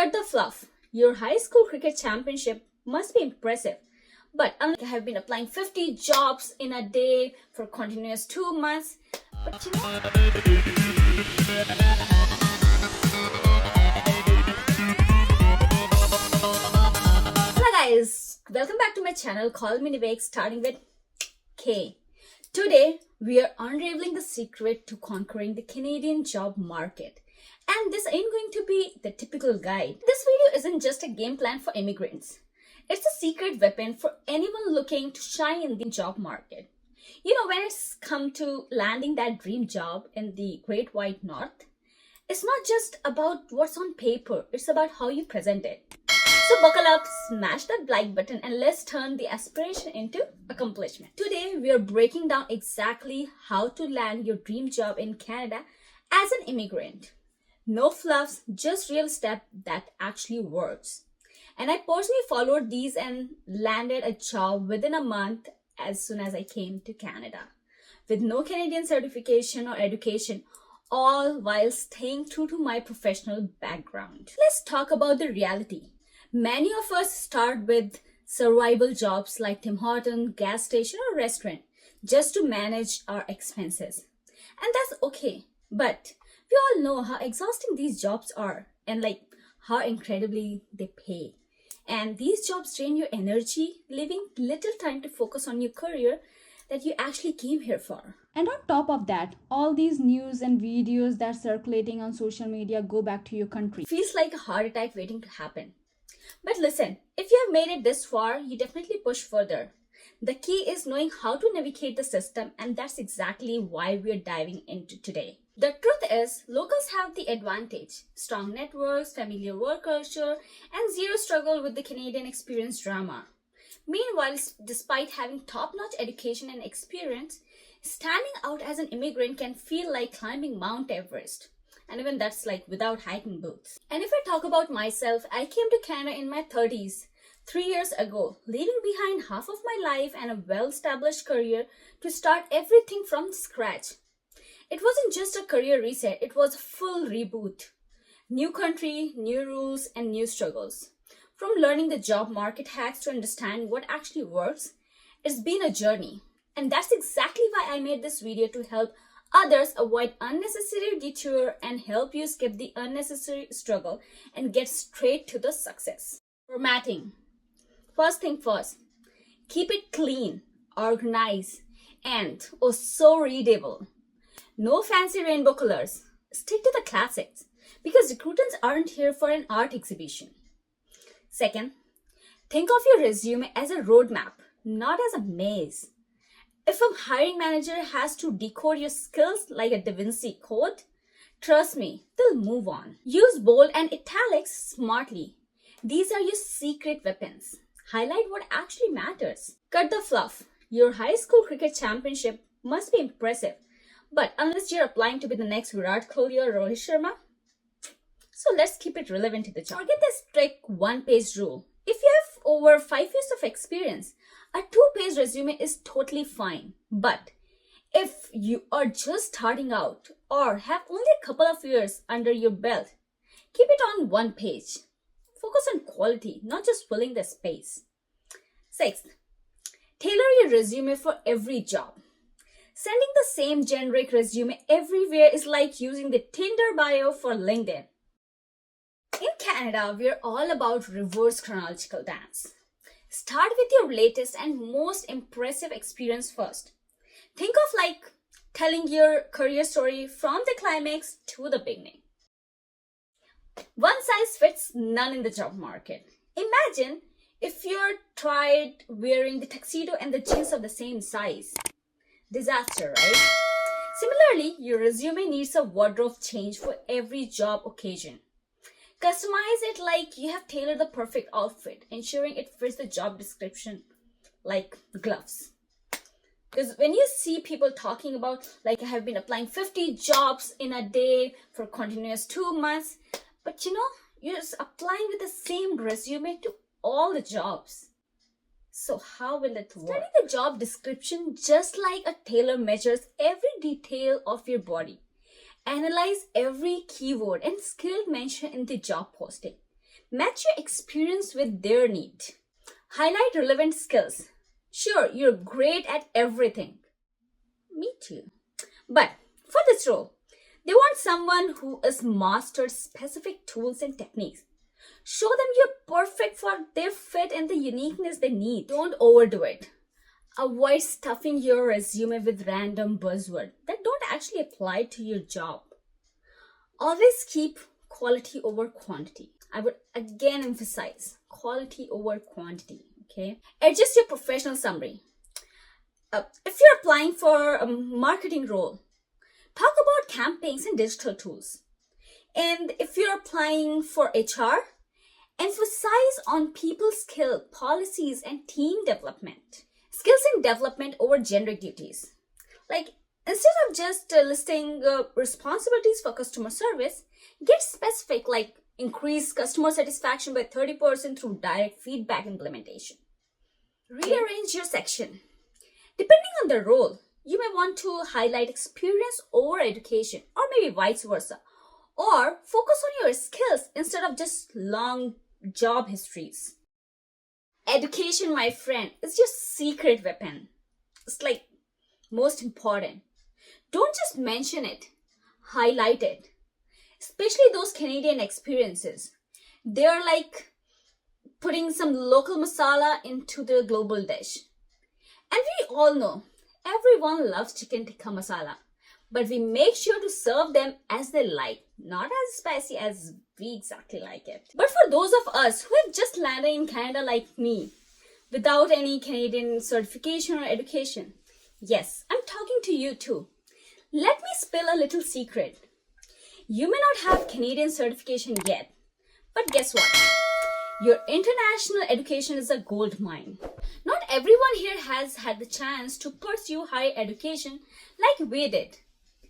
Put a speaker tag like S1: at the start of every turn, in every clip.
S1: Cut the fluff. Your high school cricket championship must be impressive. But unlike I have been applying 50 jobs in a day for continuous 2 months. But you know, hello guys, welcome back to my channel. Call me Nivek, starting with K. Today we are unraveling the secret to conquering the Canadian job market. And this ain't going to be the typical guide. This video isn't just a game plan for immigrants. It's a secret weapon for anyone looking to shine in the job market. You know, when it's come to landing that dream job in the Great White North, it's not just about what's on paper, it's about how you present it. So buckle up, smash that like button, and let's turn the aspiration into accomplishment. Today, we are breaking down exactly how to land your dream job in Canada as an immigrant. No fluffs, just real step that actually works. And I personally followed these and landed a job within a month as soon as I came to Canada. With no Canadian certification or education, all while staying true to my professional background. Let's talk about the reality. Many of us start with survival jobs like Tim Hortons, gas station or restaurant just to manage our expenses. And that's okay. But we all know how exhausting these jobs are and how incredibly they pay. And these jobs drain your energy, leaving little time to focus on your career that you actually came here for.
S2: And on top of that, all these news and videos that are circulating on social media go back to your country.
S1: Feels like a heart attack waiting to happen. But listen, if you have made it this far, you definitely push further. The key is knowing how to navigate the system, and that's exactly why we're diving into today. The truth is, locals have the advantage. Strong networks, familiar work culture, and zero struggle with the Canadian experience drama. Meanwhile, despite having top-notch education and experience, standing out as an immigrant can feel like climbing Mount Everest. And even that's without hiking boots. And if I talk about myself, I came to Canada in my 30s, 3 years ago, leaving behind half of my life and a well-established career to start everything from scratch. It wasn't just a career reset, it was a full reboot. New country, new rules, and new struggles. From learning the job market hacks to understand what actually works, it's been a journey. And that's exactly why I made this video, to help others avoid unnecessary detour and help you skip the unnecessary struggle and get straight to the success. Formatting. First thing first, keep it clean, organized, and so readable. No fancy rainbow colors. Stick to the classics because recruiters aren't here for an art exhibition. Second, think of your resume as a roadmap, not as a maze. If a hiring manager has to decode your skills like a Da Vinci Code, trust me, they'll move on. Use bold and italics smartly. These are your secret weapons. Highlight what actually matters. Cut the fluff. Your high school cricket championship must be impressive. But unless you're applying to be the next Virat Kohli or Rohit Sharma, so let's keep it relevant to the job. Forget the strict one-page rule. If you have over 5 years of experience, a 2-page resume is totally fine. But if you are just starting out or have only a couple of years under your belt, keep it on 1 page. Focus on quality, not just filling the space. Sixth, tailor your resume for every job. Sending the same generic resume everywhere is like using the Tinder bio for LinkedIn. In Canada, we're all about reverse chronological dance. Start with your latest and most impressive experience first. Think of telling your career story from the climax to the beginning. One size fits none in the job market. Imagine if you're tried wearing the tuxedo and the jeans of the same size. Disaster, right? Similarly, your resume needs a wardrobe change for every job occasion. Customize it like you have tailored the perfect outfit, ensuring it fits the job description like gloves. Because when you see people talking about I have been applying 50 jobs in a day for continuous 2 months, but you're just applying with the same resume to all the jobs. So how will it work? Study the job description just like a tailor measures every detail of your body. Analyze every keyword and skill mentioned in the job posting. Match your experience with their need. Highlight relevant skills. Sure, you're great at everything. Me too. But for this role, they want someone who has mastered specific tools and techniques. Show them you're perfect for their fit and the uniqueness they need. Don't overdo it. Avoid stuffing your resume with random buzzwords that don't actually apply to your job. Always keep quality over quantity. I would again emphasize quality over quantity. Okay. Adjust your professional summary. If you're applying for a marketing role, talk about campaigns and digital tools. And if you're applying for HR, emphasize on people skill, policies, and team development. Skills and development over generic duties. Like, instead of just listing responsibilities for customer service, get specific, like increase customer satisfaction by 30% through direct feedback implementation. Rearrange your section. Depending on the role, you may want to highlight experience over education, or maybe vice versa, or focus on your skills instead of just long job histories. Education, my friend, is your secret weapon. It's like most important. Don't just mention it, highlight it. Especially those Canadian experiences. They're like putting some local masala into the global dish. And we all know everyone loves chicken tikka masala, but we make sure to serve them as they like, not as spicy as we exactly like it. But for those of us who have just landed in Canada like me, without any Canadian certification or education, yes, I'm talking to you too. Let me spill a little secret. You may not have Canadian certification yet, but guess what? Your international education is a gold mine. Not everyone here has had the chance to pursue higher education like we did.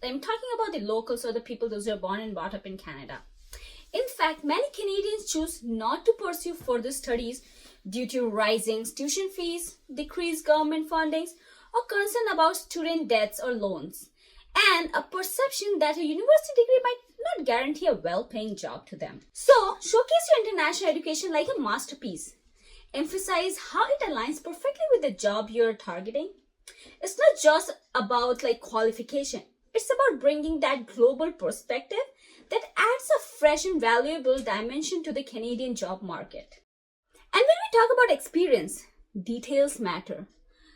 S1: I'm talking about the locals or the people those who are born and brought up in Canada. In fact, many Canadians choose not to pursue further studies due to rising tuition fees, decreased government fundings, or concern about student debts or loans, and a perception that a university degree might not guarantee a well-paying job to them. So, showcase your international education like a masterpiece. Emphasize how it aligns perfectly with the job you're targeting. It's not just about qualification. It's about bringing that global perspective that adds a fresh and valuable dimension to the Canadian job market. And when we talk about experience, details matter.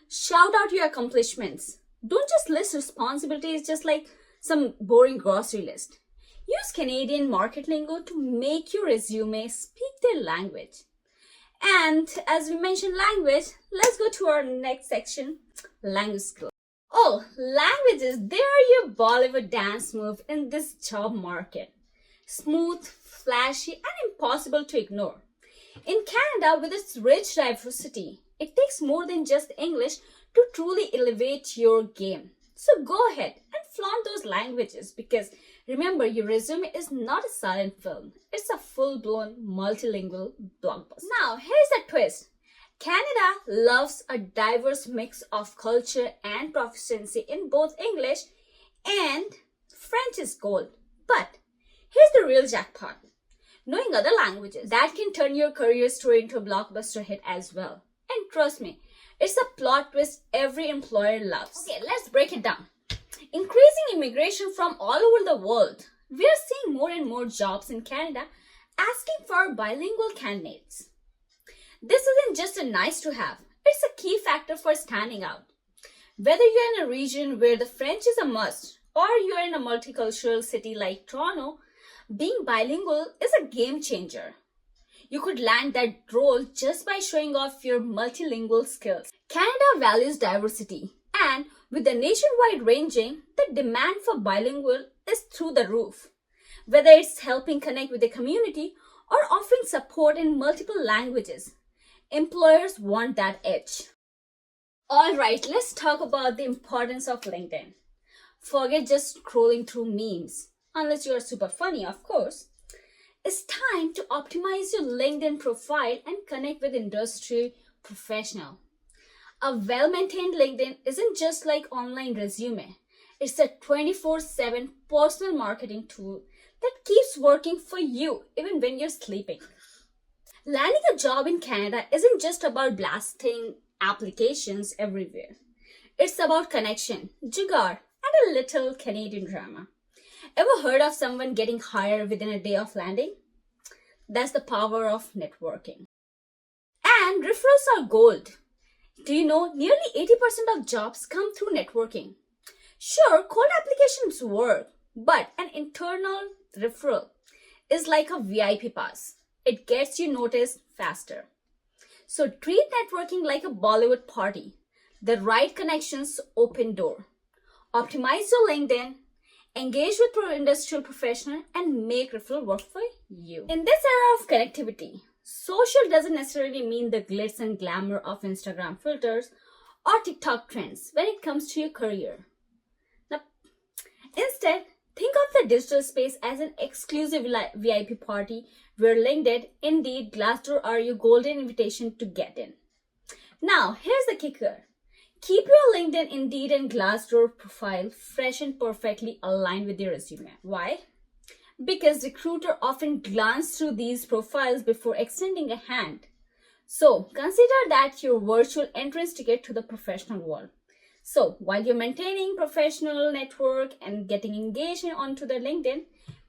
S1: Shout out your accomplishments. Don't just list responsibilities just like some boring grocery list. Use Canadian market lingo to make your resume speak their language. And as we mentioned language, let's go to our next section, language skills. Oh, languages, they are your Bollywood dance move in this job market. Smooth, flashy, and impossible to ignore. In Canada, with its rich diversity, it takes more than just English to truly elevate your game. So go ahead and flaunt those languages because remember, your resume is not a silent film. It's a full-blown multilingual blockbuster. Now, here's the twist. Canada loves a diverse mix of culture and proficiency in both English and French is gold. But here's the real jackpot. Knowing other languages, that can turn your career story into a blockbuster hit as well. And trust me, it's a plot twist every employer loves. Okay, let's break it down. Increasing immigration from all over the world, we are seeing more and more jobs in Canada asking for bilingual candidates. This isn't just a nice to have, it's a key factor for standing out. Whether you're in a region where the French is a must or you're in a multicultural city like Toronto, being bilingual is a game changer. You could land that role just by showing off your multilingual skills. Canada values diversity, and with the nationwide ranging, the demand for bilingual is through the roof. Whether it's helping connect with the community or offering support in multiple languages, employers want that edge. Alright, let's talk about the importance of LinkedIn. Forget just scrolling through memes, unless you're super funny, of course. It's time to optimize your LinkedIn profile and connect with industry professionals. A well-maintained LinkedIn isn't just like online resume. It's a 24/7 personal marketing tool that keeps working for you even when you're sleeping. Landing a job in Canada isn't just about blasting applications everywhere. It's about connection, jugaad, and a little Canadian drama. Ever heard of someone getting hired within a day of landing? That's the power of networking. And referrals are gold. Do you know nearly 80% of jobs come through networking? Sure, cold applications work, but an internal referral is like a VIP pass. It gets you noticed faster. So treat networking like a Bollywood party. The right connections open door. Optimize your LinkedIn, engage with industrial professional, and make referral work for you. In this era of connectivity, social doesn't necessarily mean the glitz and glamour of Instagram filters or TikTok trends when it comes to your career. Now, instead, think of the digital space as an exclusive VIP party where LinkedIn, Indeed, Glassdoor are your golden invitation to get in. Now, here's the kicker. Keep your LinkedIn, Indeed, and Glassdoor profile fresh and perfectly aligned with your resume. Why? Because recruiters often glance through these profiles before extending a hand. So consider that your virtual entrance ticket to the professional world. So while you're maintaining professional network and getting engaged onto the LinkedIn,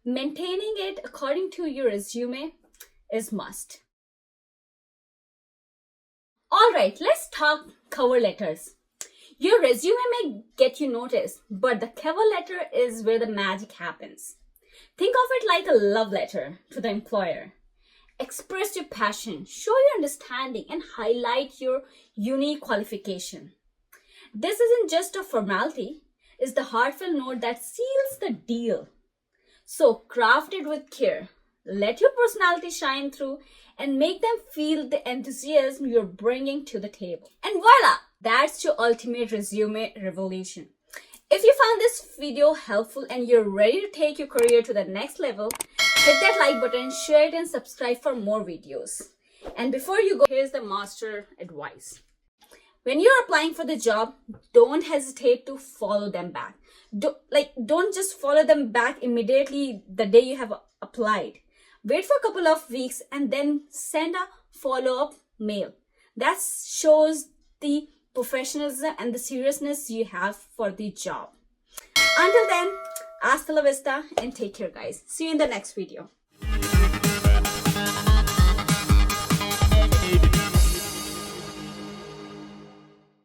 S1: maintaining it according to your resume is must. All right, let's talk cover letters. Your resume may get you noticed, but the cover letter is where the magic happens. Think of it like a love letter to the employer. Express your passion, show your understanding, and highlight your unique qualification. This isn't just a formality, it's the heartfelt note that seals the deal. So craft it with care. Let your personality shine through and make them feel the enthusiasm you're bringing to the table. And voila! That's your ultimate resume revolution. If you found this video helpful and you're ready to take your career to the next level, hit that like button, share it, and subscribe for more videos. And before you go, here's the master advice. When you're applying for the job, don't hesitate to follow them back. Don't just follow them back immediately the day you have applied. Wait for a couple of weeks and then send a follow-up mail. That shows the professionalism and the seriousness you have for the job. Until then, hasta la vista and take care, guys. See you in the next video.